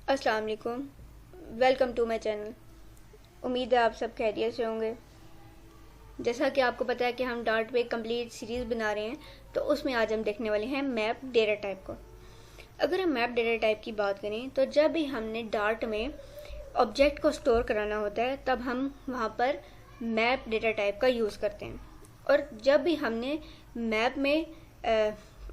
अस्सलाम वालेकुम। Welcome to my channel. उम्मीद है आप सब खैरियत से होंगे। जैसा कि आपको पता है कि हम डार्ट पे एक कंप्लीट सीरीज़ बना रहे हैं, तो उसमें आज हम देखने वाले हैं मैप डेटा टाइप को। अगर हम मैप डेटा टाइप की बात करें तो जब भी हमने डार्ट में ऑब्जेक्ट को स्टोर कराना होता है तब हम वहाँ पर मैप डेटा टाइप का यूज़ करते हैं, और जब भी हमने मैप में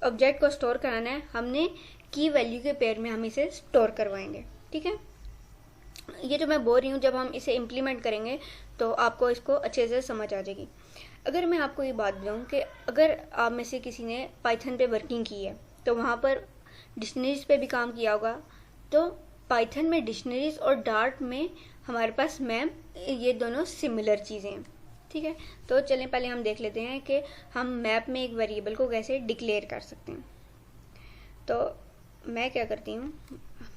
ऑब्जेक्ट को स्टोर कराना है हमने की वैल्यू के पेयर में हम इसे स्टोर करवाएंगे। ठीक है, ये जो मैं बोल रही हूँ जब हम इसे इम्प्लीमेंट करेंगे तो आपको इसको अच्छे से समझ आ जाएगी। अगर मैं आपको ये बात बताऊँ कि अगर आप में से किसी ने पाइथन पे वर्किंग की है तो वहाँ पर डिक्शनरीज पे भी काम किया होगा, तो पाइथन में डिक्शनरीज और डार्ट में हमारे पास मैप, ये दोनों सिमिलर चीज़ें हैं। ठीक है, तो चलें पहले हम देख लेते हैं कि हम मैप में एक वेरिएबल को कैसे डिक्लेयर कर सकते हैं। तो मैं क्या करती हूँ,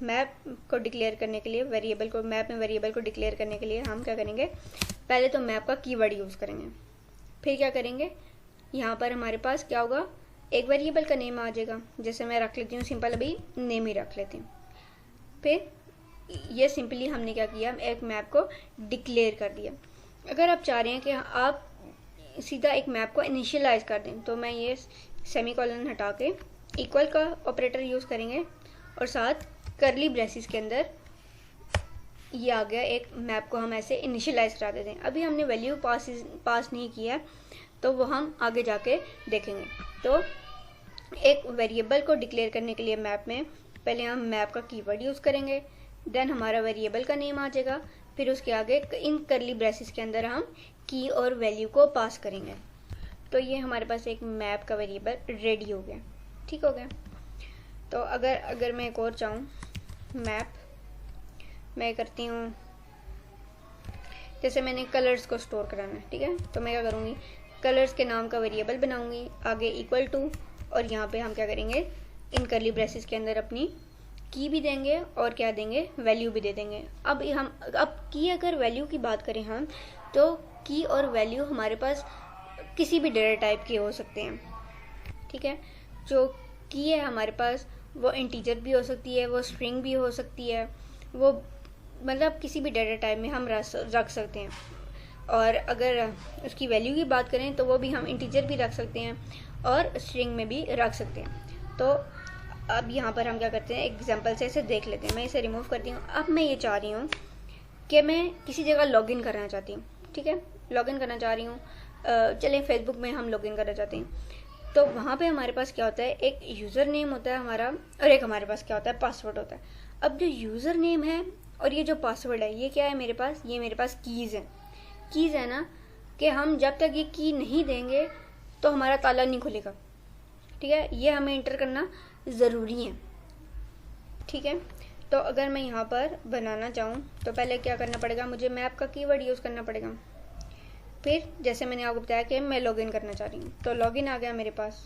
मैप को डिक्लेयर करने के लिए मैप में वेरिएबल को डिक्लेयर करने के लिए हम क्या करेंगे, पहले तो मैप का कीवर्ड यूज़ करेंगे। फिर क्या करेंगे, यहाँ पर हमारे पास क्या होगा, एक वेरिएबल का नेम आ जाएगा। जैसे मैं रख लेती हूँ सिंपल, अभी नेम ही रख लेती हूँ। फिर ये सिंपली हमने क्या किया, एक मैप को डिक्लेयर कर दिया। अगर आप चाह रहे हैं कि आप सीधा एक मैप को इनिशियलाइज कर दें तो मैं ये सेमीकोलन हटा के इक्वल का ऑपरेटर यूज़ करेंगे और साथ करली ब्रेसिस के अंदर ये आ गया, एक मैप को हम ऐसे इनिशियलाइज करा देते हैं। अभी हमने वैल्यू पास नहीं किया तो वो हम आगे जाके देखेंगे। तो एक वेरिएबल को डिक्लेयर करने के लिए मैप में पहले हम मैप का कीवर्ड यूज़ करेंगे, देन हमारा वेरिएबल का नेम आ जाएगा, फिर उसके आगे इन करली ब्रेसिस के अंदर हम की और वैल्यू को पास करेंगे। तो ये हमारे पास एक मैप का वेरिएबल रेडी हो गया। ठीक हो गया। तो अगर मैं एक और चाहूँ, मैप मैं करती हूँ, जैसे मैंने कलर्स को स्टोर कराना है, ठीक है, तो मैं क्या करूँगी, कलर्स के नाम का वेरिएबल बनाऊँगी, आगे इक्वल टू, और यहाँ पे हम क्या करेंगे, इन करली ब्रेसिस के अंदर अपनी की भी देंगे और क्या देंगे, वैल्यू भी दे देंगे। अब की अगर वैल्यू की बात करें हम, तो की और वैल्यू हमारे पास किसी भी डेटा टाइप के हो सकते हैं। ठीक है, जो की है हमारे पास वो इंटीजर भी हो सकती है, वो स्ट्रिंग भी हो सकती है, वो मतलब किसी भी डेटा टाइप में हम रख सकते हैं। और अगर उसकी वैल्यू की बात करें तो वो भी हम इंटीजर भी रख सकते हैं और स्ट्रिंग में भी रख सकते हैं। तो अब यहाँ पर हम क्या करते हैं, एग्जांपल से इसे देख लेते हैं। मैं इसे रिमूव करती हूँ। अब मैं ये चाह रही हूँ कि मैं किसी जगह लॉगिन करना चाहती हूँ। ठीक है, लॉगिन करना चाह रही हूँ, चलें फेसबुक में हम लॉगिन करना चाहते हैं। तो वहाँ पे हमारे पास क्या होता है, एक यूज़र नेम होता है हमारा, और एक हमारे पास क्या होता है, पासवर्ड होता है। अब जो यूज़र नेम है और ये जो पासवर्ड है, ये क्या है मेरे पास, ये मेरे पास कीज़ है। कीज़ है ना, कि हम जब तक ये की नहीं देंगे तो हमारा ताला नहीं खुलेगा। ठीक है, ये हमें इंटर करना ज़रूरी है। ठीक है, तो अगर मैं यहाँ पर बनाना चाहूँ तो पहले क्या करना पड़ेगा, मुझे मैप का कीवर्ड यूज़ करना पड़ेगा। फिर जैसे मैंने आपको बताया कि मैं लॉगिन करना चाह रही हूँ, तो लॉगिन आ गया मेरे पास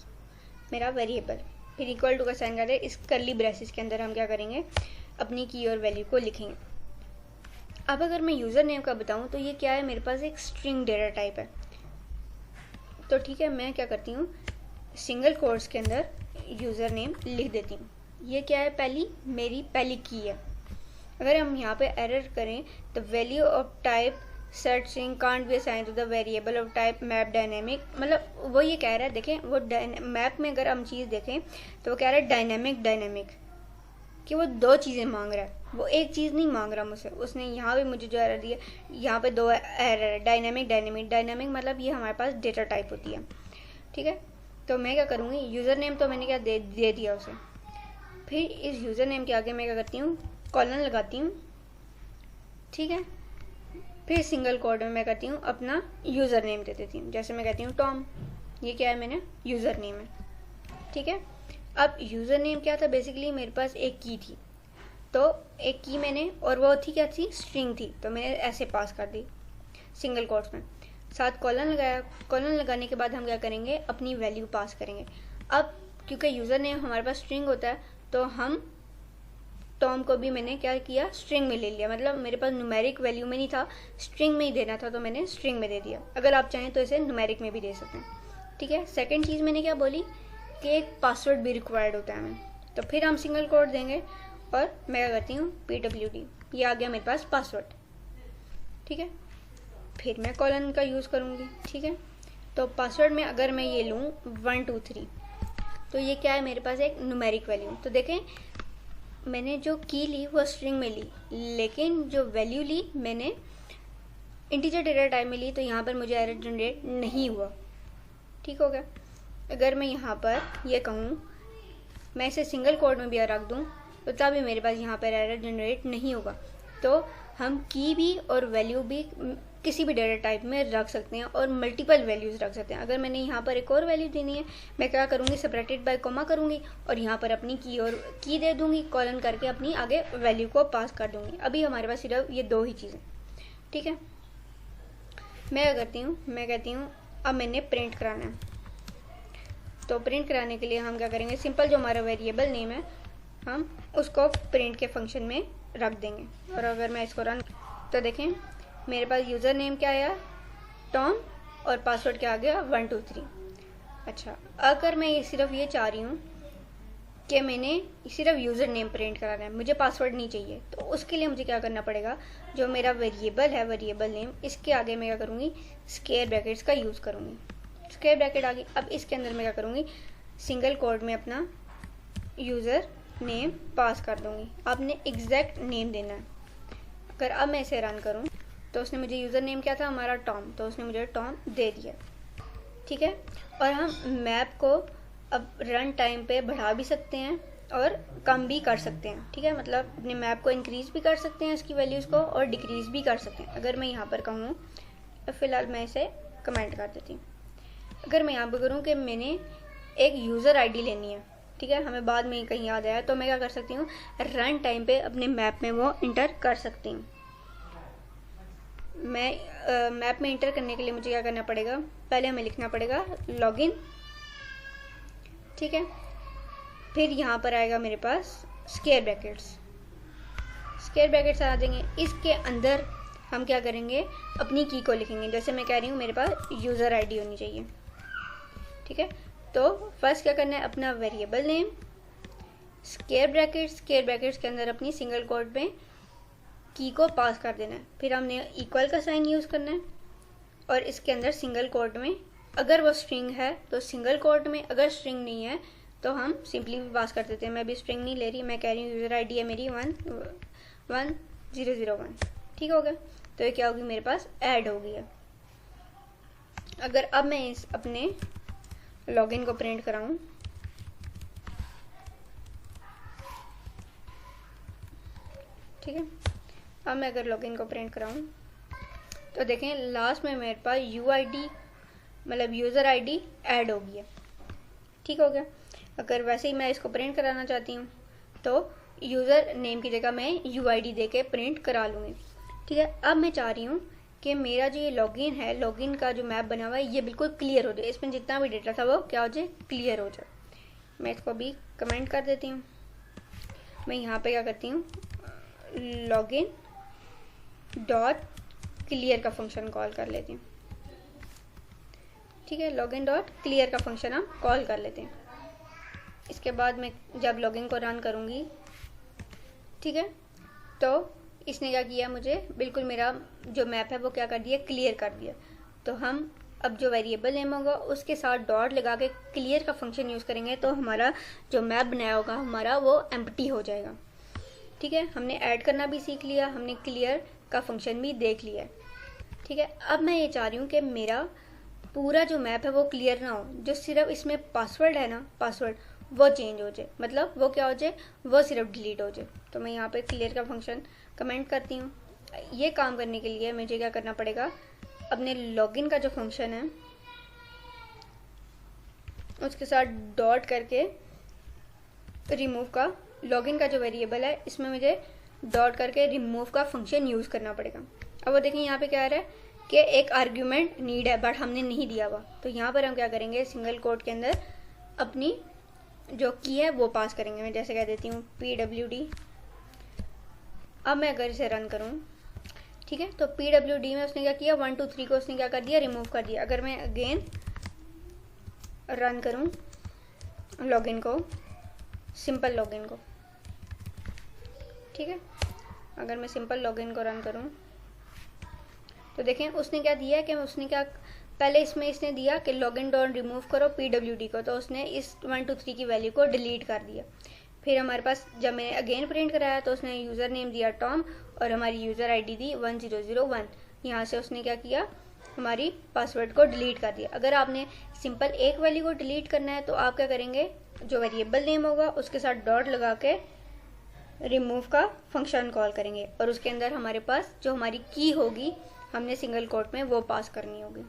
मेरा वेरिएबल। फिर इक्वल टू का साइन कर रहे, इस करली ब्रेसिस के अंदर हम क्या करेंगे, अपनी की और वैल्यू को लिखेंगे। अब अगर मैं यूज़र नेम का बताऊँ तो ये क्या है, मेरे पास एक स्ट्रिंग डेटा टाइप है। तो ठीक है, मैं क्या करती हूँ, सिंगल कोट्स के अंदर यूज़र नेम लिख देती हूँ। ये क्या है, मेरी पहली की है। अगर हम यहाँ पे एरर करें तो value of type set string can't be assign to the variable of type map dynamic, मतलब वो ये कह रहा है, देखें वो मैप में अगर हम चीज़ देखें तो वो कह रहा है डायनेमिक कि वो दो चीज़ें मांग रहा है, वो एक चीज़ नहीं मांग रहा मुझसे। उसने यहाँ पे मुझे जो एरर दिया, यहाँ पे दो एरर है, डायनेमिक मतलब ये हमारे पास डेटा टाइप होती है। ठीक है, तो मैं क्या करूँगी, यूज़र नेम तो मैंने क्या दे दिया उसे। फिर इस यूज़र नेम के आगे मैं क्या करती हूँ, कॉलन लगाती हूँ। ठीक है, फिर सिंगल कोड में मैं करती हूँ अपना यूज़र नेम दे देती हूँ। जैसे मैं कहती हूँ टॉम, ये क्या है, मैंने यूज़र नेम है। ठीक है, अब यूज़र नेम क्या था, बेसिकली मेरे पास एक की थी, तो एक की मैंने, और वो थी क्या थी, स्ट्रिंग थी, तो मैंने ऐसे पास कर दी सिंगल कोट्स में, साथ कॉलन लगाया। कॉलन लगाने के बाद हम क्या करेंगे, अपनी वैल्यू पास करेंगे। अब क्योंकि यूज़र नेम हमारे पास स्ट्रिंग होता है तो हम टॉम को भी मैंने क्या किया, स्ट्रिंग में ले लिया। मतलब मेरे पास न्यूमेरिक वैल्यू में नहीं था, स्ट्रिंग में ही देना था, तो मैंने स्ट्रिंग में दे दिया। अगर आप चाहें तो इसे न्यूमेरिक में भी दे सकते हैं। ठीक है, सेकंड चीज़ मैंने क्या बोली कि एक पासवर्ड भी रिक्वायर्ड होता है हमें, तो फिर हम सिंगल कोड देंगे और मैं क्या करती हूँ PWD, ये आ गया मेरे पास पासवर्ड। ठीक है, फिर मैं कॉलन का यूज़ करूँगी। ठीक है, तो पासवर्ड में अगर मैं ये लूँ 1 2 3, तो ये क्या है मेरे पास एक न्यूमेरिक वैल्यू। तो देखें मैंने जो की ली वो स्ट्रिंग में ली, लेकिन जो वैल्यू ली मैंने इंटीजर डेटा टाइप में ली, तो यहाँ पर मुझे एरर जनरेट नहीं हुआ। ठीक हो गया। अगर मैं यहाँ पर ये कहूँ मैं इसे सिंगल कोड में भी रख दूँ तो तभी मेरे पास यहाँ पर एरर जनरेट नहीं होगा। तो हम की भी और वैल्यू भी किसी भी डेटा टाइप में रख सकते हैं और मल्टीपल वैल्यूज़ रख सकते हैं। अगर मैंने यहाँ पर एक और वैल्यू देनी है, मैं क्या करूँगी, सेपरेटेड बाय कॉमा करूँगी और यहाँ पर अपनी की और की दे दूँगी, कॉलन करके अपनी आगे वैल्यू को पास कर दूँगी। अभी हमारे पास सिर्फ ये 2 ही चीज़ें। ठीक है, मैं क्या करती हूँ, मैं कहती हूँ अब मैंने प्रिंट कराना है। तो प्रिंट कराने के लिए हम क्या करेंगे, सिंपल जो हमारा वेरिएबल नेम है हम उसको प्रिंट के फंक्शन में रख देंगे। और अगर मैं इसको रन तो देखें मेरे पास यूज़र नेम क्या आया, टॉम, और पासवर्ड क्या आ गया 1 2 3। अच्छा, अगर मैं सिर्फ ये चाह रही हूँ कि मैंने सिर्फ यूज़र नेम प्रिंट कराना है, मुझे पासवर्ड नहीं चाहिए, तो उसके लिए मुझे क्या करना पड़ेगा, जो मेरा वेरिएबल है वेरिएबल नेम, इसके आगे मैं क्या करूँगी, स्क्वायर ब्रैकेट्स का यूज़ करूँगी। स्क्वायर ब्रैकेट आ गई। अब इसके अंदर मैं क्या करूँगी, सिंगल कोड में अपना यूज़र नेम पास कर दूँगी। आपने एग्जैक्ट नेम देना है। अगर अब मैं इसे रन करूँ तो उसने मुझे यूज़र नेम क्या था हमारा टॉम, तो उसने मुझे टॉम दे दिया। ठीक है, और हम मैप को अब रन टाइम पे बढ़ा भी सकते हैं और कम भी कर सकते हैं। ठीक है, मतलब अपने मैप को इंक्रीज़ भी कर सकते हैं इसकी वैल्यूज़ को, और डिक्रीज़ भी कर सकते हैं। अगर मैं यहाँ पर कहूँ, फ़िलहाल मैं इसे कमेंट कर देती हूँ। अगर मैं यहाँ पर करूँ कि मैंने एक यूज़र आईडी लेनी है, ठीक है, हमें बाद में कहीं याद आया, तो मैं क्या कर सकती हूँ, रन टाइम पे अपने मैप में वो इंटर कर सकती हूँ। मैं मैप में इंटर करने के लिए मुझे क्या करना पड़ेगा, पहले हमें लिखना पड़ेगा लॉगिन। ठीक है, फिर यहाँ पर आएगा मेरे पास स्क्वायर ब्रैकेट्स, स्क्वायर ब्रैकेट्स आ जाएंगे। इसके अंदर हम क्या करेंगे, अपनी की को लिखेंगे। जैसे मैं कह रही हूँ मेरे पास यूज़र आईडी होनी चाहिए। ठीक है, तो फर्स्ट क्या करना है, अपना variable name, square brackets, square brackets के अंदर अपनी सिंगल कोट में की को पास कर देना है। फिर हमने इक्वल का साइन यूज़ करना है और इसके अंदर सिंगल कोट में अगर वो स्ट्रिंग है तो सिंगल कोट में, अगर स्ट्रिंग नहीं है तो हम सिंपली भी पास कर देते हैं। मैं भी स्ट्रिंग नहीं ले रही, मैं कह रही हूँ यूज़र आईडी है मेरी 11001। ठीक हो गया, तो ये क्या होगी, मेरे पास ऐड हो गई है। अगर अब मैं इस अपने लॉगिन को प्रिंट कराऊं, ठीक है, अब मैं अगर लॉगिन को प्रिंट कराऊं तो देखें लास्ट में मेरे पास UID मतलब यूज़र आईडी ऐड हो गई है। ठीक हो गया। अगर वैसे ही मैं इसको प्रिंट कराना चाहती हूँ तो यूज़र नेम की जगह मैं UID दे के प्रिंट करा लूँगी। ठीक है, अब मैं चाह रही हूँ कि मेरा जो ये लॉगिन है, लॉगिन का जो मैप बना हुआ है ये बिल्कुल क्लियर हो जाए, इसमें जितना भी डेटा था वो क्या हो जाए, क्लियर हो जाए। मैं इसको भी कमेंट कर देती हूँ। मैं यहाँ पे क्या करती हूँ, लॉगिन डॉट क्लियर का फंक्शन कॉल कर लेती हूँ। ठीक है, लॉगिन डॉट क्लियर का फंक्शन हम कॉल कर लेते हैं। इसके बाद मैं जब लॉगिन को रन करूँगी, ठीक है, तो इसने क्या किया, मुझे बिल्कुल मेरा जो मैप है वो क्या कर दिया, क्लियर कर दिया। तो हम अब जो वेरिएबल नेम होगा उसके साथ डॉट लगा के क्लियर का फंक्शन यूज़ करेंगे तो हमारा जो मैप बनाया होगा हमारा वो एम्प्टी हो जाएगा। ठीक है, हमने ऐड करना भी सीख लिया, हमने क्लियर का फंक्शन भी देख लिया। ठीक है, अब मैं ये चाह रही हूँ कि मेरा पूरा जो मैप है वो क्लियर ना हो, जो सिर्फ इसमें पासवर्ड है ना, पासवर्ड वो चेंज हो जाए, मतलब वो क्या हो जाए, वो सिर्फ डिलीट हो जाए। तो मैं यहाँ पे क्लियर का फंक्शन कमेंट करती हूँ। ये काम करने के लिए मुझे क्या करना पड़ेगा, अपने लॉगिन का जो फंक्शन है उसके साथ डॉट करके रिमूव का, लॉगिन का जो वेरिएबल है इसमें मुझे डॉट करके रिमूव का फंक्शन यूज़ करना पड़ेगा। अब वो देखें यहाँ पे क्या आ रहा है कि एक आर्ग्यूमेंट नीड है बट हमने नहीं दिया हुआ, तो यहाँ पर हम क्या करेंगे, सिंगल कोट के अंदर अपनी जो की है वो पास करेंगे। मैं जैसे कह देती हूँ PWD। अब मैं अगर इसे रन करूँ, ठीक है, तो PWD में उसने क्या किया, 1 2 3 को उसने क्या कर दिया, रिमूव कर दिया। अगर मैं अगेन रन करूँ लॉगिन को, सिंपल लॉगिन को, ठीक है। अगर मैं सिंपल लॉगिन को रन करूँ तो देखें उसने क्या दिया कि उसने क्या पहले इसमें इसने दिया कि लॉगिन डॉट रिमूव करो PWD को, तो उसने इस 1 2 3 की वैल्यू को डिलीट कर दिया। फिर हमारे पास जब मैंने अगेन प्रिंट कराया तो उसने यूज़र नेम दिया टॉम और हमारी यूज़र आईडी दी 1001। यहाँ से उसने क्या किया, हमारी पासवर्ड को डिलीट कर दिया। अगर आपने सिंपल एक वैल्यू को डिलीट करना है तो आप क्या करेंगे, जो वेरिएबल नेम होगा उसके साथ डॉट लगा के रिमूव का फंक्शन कॉल करेंगे और उसके अंदर हमारे पास जो हमारी की होगी हमने सिंगल कोट में वो पास करनी होगी।